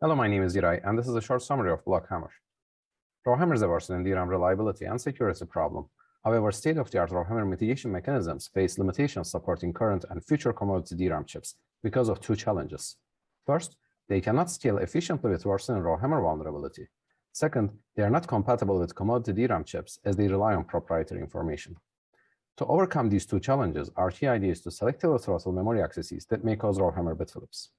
Hello, my name is Giray, and this is a short summary of BlockHammer. RowHammer is a versatile in DRAM reliability and security problem. However, state-of-the-art RowHammer mitigation mechanisms face limitations supporting current and future commodity DRAM chips because of two challenges. First, they cannot scale efficiently with worsening RowHammer vulnerability. Second, they are not compatible with commodity DRAM chips as they rely on proprietary information. To overcome these two challenges, our key idea is to selectively throttle memory accesses that may cause RowHammer bit flips.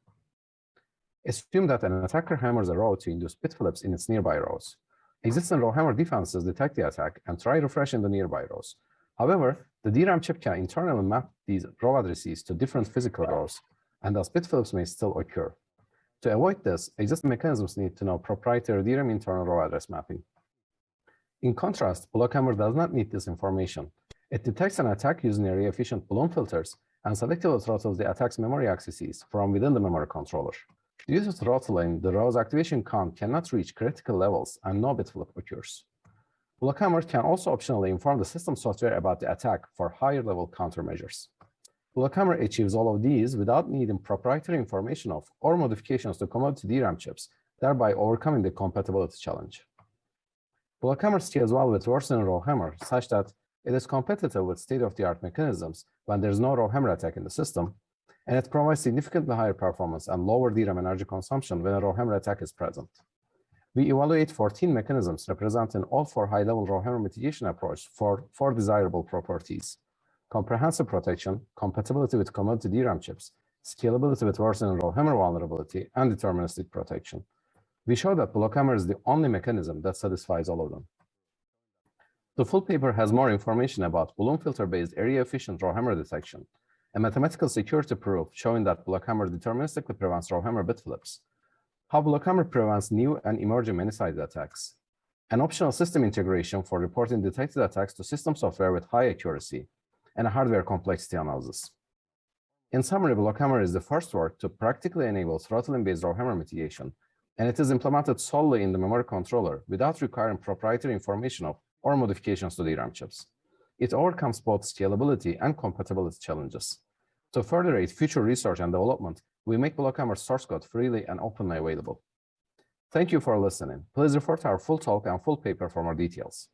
Assume that an attacker hammers a row to induce bit flips in its nearby rows. Existing RowHammer defenses detect the attack and try refreshing the nearby rows. However, the DRAM chip can internally map these row addresses to different physical rows, and thus bit flips may still occur. To avoid this, existing mechanisms need to know proprietary DRAM internal row address mapping. In contrast, BlockHammer does not need this information. It detects an attack using area-efficient balloon filters and selectively throttles the attack's memory accesses from within the memory controller. Due to throttling, the row's activation count cannot reach critical levels and no bit flip occurs. BlockHammer can also optionally inform the system software about the attack for higher-level countermeasures. BlockHammer achieves all of these without needing proprietary information of or modifications to commodity DRAM chips, thereby overcoming the compatibility challenge. BlockHammer scales well with worsening RowHammer such that it is competitive with state-of-the-art mechanisms when there is no RowHammer attack in the system, and it provides significantly higher performance and lower DRAM energy consumption when a RowHammer attack is present. We evaluate 14 mechanisms representing all four high-level RowHammer mitigation approaches for four desirable properties: comprehensive protection, compatibility with commodity DRAM chips, scalability with worsening RowHammer vulnerability, and deterministic protection. We show that BlockHammer is the only mechanism that satisfies all of them. The full paper has more information about balloon filter-based area-efficient RowHammer detection, a mathematical security proof showing that BlockHammer deterministically prevents RowHammer bit flips, how BlockHammer prevents new and emerging many-sided attacks, an optional system integration for reporting detected attacks to system software with high accuracy, and a hardware complexity analysis. In summary, BlockHammer is the first work to practically enable throttling-based RowHammer mitigation, and it is implemented solely in the memory controller without requiring proprietary information of or modifications to DRAM chips. It overcomes both scalability and compatibility challenges. To further aid future research and development, we make BlockHammer source code freely and openly available. Thank you for listening. Please refer to our full talk and full paper for more details.